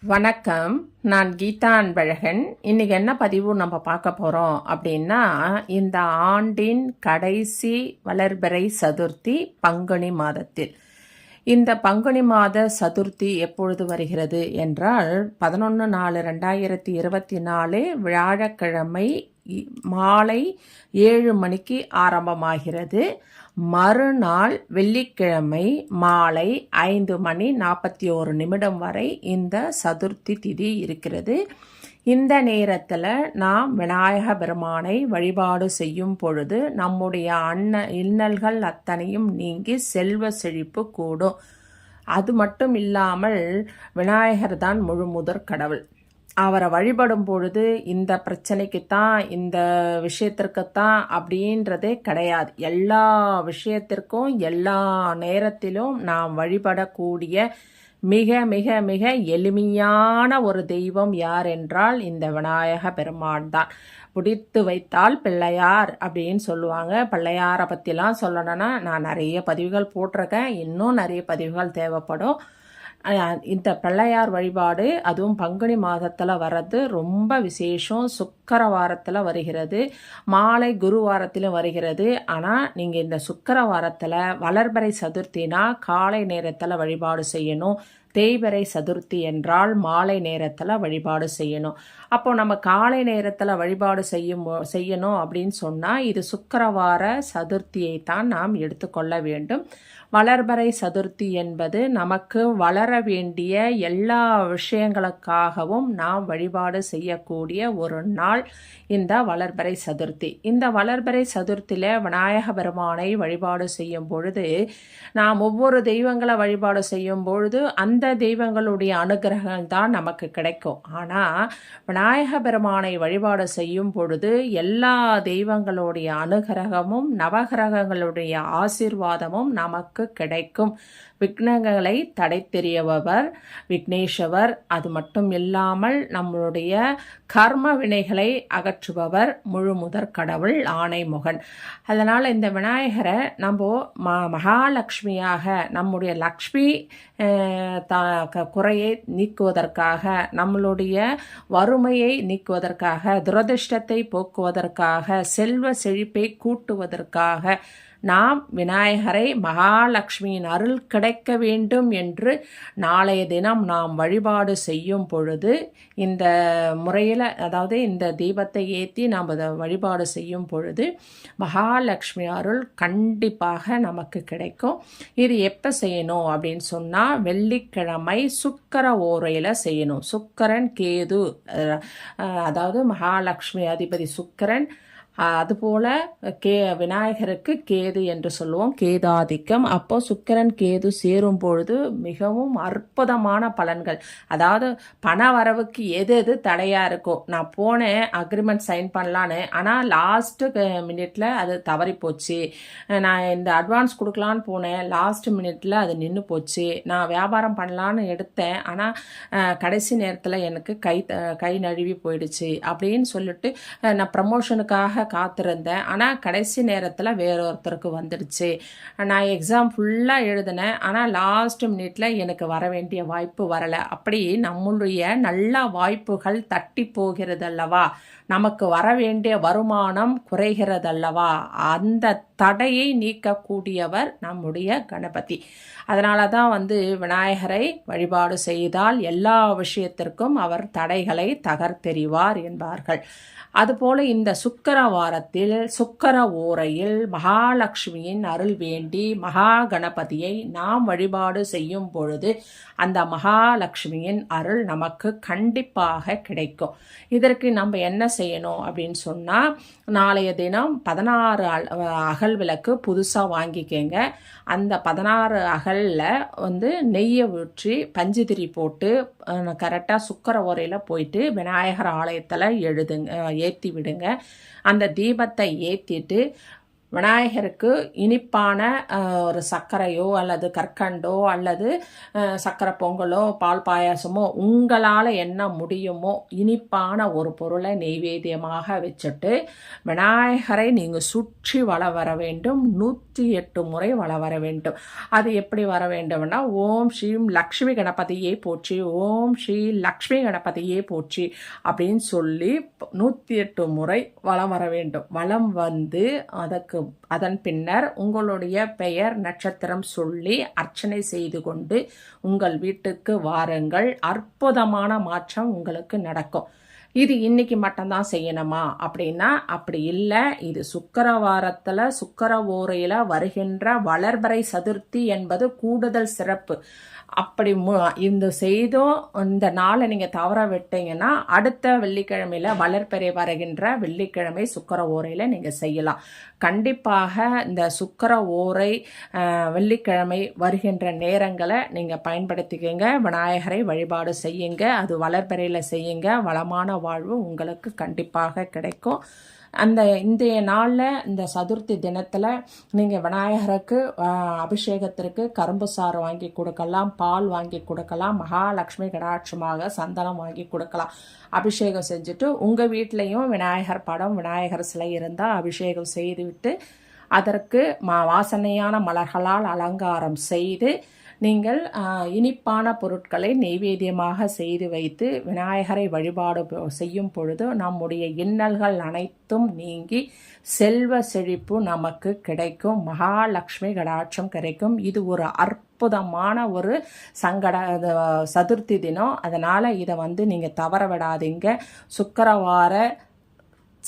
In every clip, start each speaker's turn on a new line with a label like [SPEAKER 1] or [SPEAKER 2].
[SPEAKER 1] வணக்கம். நான் கீதா அன்பழகன். இன்னைக்கு என்ன பதிவு நம்ம பார்க்க போகிறோம் அப்படின்னா, இந்த ஆண்டின் கடைசி வளர்பிறை சதுர்த்தி பங்குனி மாதத்தில். இந்த பங்குனி மாத சதுர்த்தி எப்பொழுது வருகிறது என்றால் 11/4/2024 வியாழக்கிழமை மாலை 7 மணிக்கு ஆரம்பமாகிறது. மறுநாள் வெள்ளிக்கிழமை மாலை 5:41 வரை இந்த சதுர்த்தி திதி இருக்கிறது. இந்த நேரத்தில் நாம் விநாயக பெருமானை வழிபாடு செய்யும் பொழுது நம்முடைய இன்னல்கள் அத்தனையும் நீங்கி செல்வ செழிப்பு கூடும். அது மட்டும் இல்லாமல் விநாயகர் தான் முழுமுதற் கடவுள். அவரை வழிபடும் பொழுது இந்த பிரச்சனைக்குத்தான், இந்த விஷயத்திற்குத்தான் அப்படின்றதே கிடையாது. எல்லா விஷயத்திற்கும் எல்லா நேரத்திலும் நாம் வழிபடக்கூடிய மிக மிக மிக எளிமையான ஒரு தெய்வம் யார் என்றால் இந்த விநாயக பெருமான் தான். பிடித்து வைத்தால் பிள்ளையார் அப்படின்னு சொல்லுவாங்க. பிள்ளையாரை பற்றிலாம் சொல்லணும்னா நான் நிறைய பதிவுகள் போட்டிருக்கேன். இன்னும் நிறைய பதிவுகள் தேவைப்படும். இந்த பிள்ளையார் வழிபாடு அதுவும் பங்குனி மாதத்தில் வர்றது ரொம்ப விசேஷம். சுக்கரவாரத்தில் வருகிறது, மாலை குருவாரத்திலும் வருகிறது. ஆனால் நீங்கள் இந்த சுக்கரவாரத்தில் வளர்பிறை சதுர்த்தினா காலை நேரத்தில் வழிபாடு செய்யணும். தேய்பிறை சதுர்த்தி என்றால் மாலை நேரத்தில் வழிபாடு செய்யணும். அப்போ நம்ம காலை நேரத்தில் வழிபாடு செய்யணும் அப்படின்னு சொன்னால் இது சுக்கரவார சதுர்த்தியை தான் நாம் எடுத்துக்கொள்ள வேண்டும். வளர்பிறை சதுர்த்தி என்பது நமக்கு வளர வேண்டிய எல்லா விஷயங்களுக்காகவும் நாம் வழிபாடு செய்யக்கூடிய ஒரு நாள் இந்த வளர்பிறை சதுர்த்தி. இந்த வளர்பிறை சதுர்த்தியில் விநாயக பெருமானை வழிபாடு செய்யும் பொழுது நாம் ஒவ்வொரு தெய்வங்களை வழிபாடு செய்யும் பொழுது அந்த தெய்வங்களுடைய அனுகிரகங்கள் தான் நமக்கு கிடைக்கும். ஆனால் விநாயக பெருமானை வழிபாடு செய்யும் பொழுது எல்லா தெய்வங்களுடைய அனுகிரகமும் நவகிரகங்களுடைய ஆசீர்வாதமும் நமக்கு கிடைக்கும். விக்னங்களை தடை தெரியவர் விக்னேஸ்வர். அது மட்டும் இல்லாமல் நம்மளுடைய கர்ம வினைகளை அகற்றுபவர் முழுமுதற் கடவுள் ஆணைமுகன். அதனால் இந்த விநாயகரை நம்ம மகாலட்சுமியாக நம்முடைய லக்ஷ்மி குறையை நீக்குவதற்காக, நம்மளுடைய வறுமையை நீக்குவதற்காக, துரதிர்ஷ்டத்தை போக்குவதற்காக, செல்வ செழிப்பை கூட்டுவதற்காக நாம் விநாயகரை மகாலட்சுமியின் அருள் கிடைக்க வேண்டும் என்று நாளைய தினம் நாம் வழிபாடு செய்யும் பொழுது இந்த முறையில், அதாவது இந்த தீபத்தை ஏற்றி நாம் அதை வழிபாடு செய்யும் பொழுது மகாலட்சுமி அருள் கண்டிப்பாக நமக்கு கிடைக்கும். இது எப்போ செய்யணும் அப்படின்னு சொன்னால் வெள்ளிக்கிழமை சுக்கர ஓரையில் செய்யணும். சுக்கரன் கேது, அதாவது மகாலட்சுமி அதிபதி சுக்கரன், அதுபோல் விநாயகருக்கு கேது என்று சொல்லுவோம், கேதாதிக்கம். அப்போ சுக்கிரன் கேது சேரும் பொழுது மிகவும் அற்புதமான பலன்கள். அதாவது பண வரவுக்கு எது எது தடையாக இருக்கோ, நான் போனேன் அக்ரிமெண்ட் சைன் பண்ணலான்னு, ஆனால் லாஸ்ட்டு மினிட்ல அது தவறி போச்சு. நான் இந்த அட்வான்ஸ் கொடுக்கலான்னு போனேன், லாஸ்ட் மினிட்ல அது நின்று போச்சு. நான் வியாபாரம் பண்ணலான்னு எடுத்தேன், ஆனால் கடைசி நேரத்தில் எனக்கு கை நழுவி போயிடுச்சு அப்படின்னு சொல்லிட்டு நான் ப்ரமோஷனுக்காக காத்திருந்தேன். ஆனால் கடைசி நேரத்தில் வேறொருத்தருக்கு வந்துடுச்சு. நான் எக்ஸாம் ஃபுல்லாக எழுதினேன், ஆனால் லாஸ்ட் மினிட்ல எனக்கு வர வேண்டிய வாய்ப்பு வரலை. அப்படி நம்மளுடைய நல்ல வாய்ப்புகள் தட்டி போகிறதல்லவா, நமக்கு வர வேண்டிய வருமானம் குறைகிறதல்லவா, அந்த தடையை நீக்கக்கூடியவர் நம்முடைய கணபதி. அதனால தான் விநாயகரை வழிபாடு செய்தால் எல்லா விஷயத்திற்கும் அவர் தடைகளை தகர்த்தெறிவார் என்பார்கள். அதுபோல இந்த சுக்கரவாரத்தில் சுக்கர ஓரையில் மகாலட்சுமியின் அருள் வேண்டி மகா கணபதியை நாம் வழிபாடு செய்யும் பொழுது அந்த மகாலட்சுமியின் அருள் நமக்கு கண்டிப்பாக கிடைக்கும். இதற்கு நம்ம என்ன செய்யணும் அப்படின்னு சொன்னால், நாளைய தினம் 16 அகல் விளக்கு புதுசாக வாங்கிக்கங்க. அந்த 16 அகலில் நெய்யை ஊற்றி பஞ்சுதிரி போட்டு கரெக்டாக சுக்கர ஓரையில் போயிட்டு விநாயகர் ஆலயத்தில் ஏற்றி விடுங்க. அந்த தீபத்தை ஏற்றிட்டு விநாயகருக்கு இனிப்பான ஒரு சர்க்கரையோ அல்லது கற்கண்டோ அல்லது சர்க்கரை பொங்கலோ பால் பாயாசமோ உங்களால் என்ன முடியுமோ இனிப்பான ஒரு பொருளை நெய்வேத்தியமாக வச்சுட்டு விநாயகரை நீங்கள் சுற்றி வள வர வேண்டும். 108 முறை வள வர வேண்டும். அது எப்படி வர வேண்டும்னா ஓம் ஸ்ரீம் லக்ஷ்மி கணபதியே போற்றி, ஓம் ஸ்ரீ லக்ஷ்மி கணபதியே போற்றி அப்படின்னு சொல்லி 108 முறை வலம் வர வேண்டும். வலம் வந்து அதன் பின்னர் உங்களுடைய பெயர் நட்சத்திரம் சொல்லி அர்ச்சனை செய்து கொண்டு உங்கள் வீட்டுக்கு வாருங்கள். அற்புதமான மாற்றம் உங்களுக்கு நடக்கும். இது இன்னைக்கு மட்டும்தான் செய்யணுமா அப்படின்னா அப்படி இல்லை. இது சுக்கிரவாரத்தில் சுக்கிர ஓரையில் வருகின்ற வளர்பிறை சதுர்த்தி என்பது கூடுதல் சிறப்பு. அப்படி இந்த செய்தும் இந்த நாளை நீங்கள் தவற விட்டீங்கன்னா அடுத்த வெள்ளிக்கிழமையில் வளர்பிறை வருகின்ற வெள்ளிக்கிழமை சுக்கிர ஓரையில் நீங்கள் செய்யலாம். கண்டிப்பாக இந்த சுக்கிர ஓரை வெள்ளிக்கிழமை வருகின்ற நேரங்களை நீங்கள் பயன்படுத்திக்கங்க. விநாயகரை வழிபாடு செய்யுங்க. அது வளர்பிறையில் செய்யுங்க. வளமான வாழ்வு உங்களுக்கு கண்டிப்பாக கிடைக்கும். இன்றைய நாளில் இந்த சதுர்த்தி தினத்தில் நீங்கள் விநாயகருக்கு அபிஷேகத்திற்கு கரும்பு சாறு வாங்கி கொடுக்கலாம், பால் வாங்கி கொடுக்கலாம், மகாலட்சுமி கடாட்சமாக சந்தனம் வாங்கி கொடுக்கலாம். அபிஷேகம் செஞ்சுட்டு உங்கள் வீட்லேயும் விநாயகர் படம் விநாயகர் சிலை இருந்தால் அபிஷேகம் செய்துவிட்டு அதற்கு வாசனையான மலர்களால் அலங்காரம் செய்து நீங்கள் இனிப்பான பொருட்களை நெய்வேத்தியமாக செய்து வைத்து விநாயகரை வழிபாடு செய்யும் பொழுது நம்முடைய இன்னல்கள் அனைத்தும் நீங்கி செல்வ செழிப்பு நமக்கு கிடைக்கும். மகாலட்சுமி கடாட்சம் கிடைக்கும். இது ஒரு அற்புதமான ஒரு சதுர்த்தி தினம். அதனால் இதை நீங்கள் தவற விடாதீங்க. சுக்கிரவார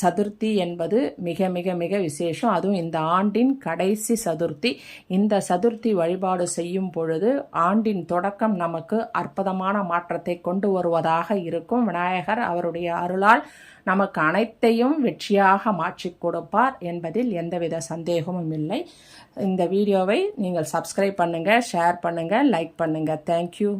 [SPEAKER 1] சதுர்த்தி என்பது மிக மிக மிக விசேஷம். அதுவும் இந்த ஆண்டின் கடைசி சதுர்த்தி. இந்த சதுர்த்தி வழிபாடு செய்யும் பொழுது ஆண்டின் தொடக்கம் நமக்கு அற்புதமான மாற்றத்தை கொண்டு வருவதாக இருக்கும். விநாயகர் அவருடைய அருளால் நமக்கு அனைத்தையும் வெற்றியாக மாற்றி கொடுப்பார் என்பதில் எந்தவித சந்தேகமும் இல்லை. இந்த வீடியோவை நீங்கள் சப்ஸ்கிரைப் பண்ணுங்கள், ஷேர் பண்ணுங்கள், லைக் பண்ணுங்கள். தேங்க்யூ.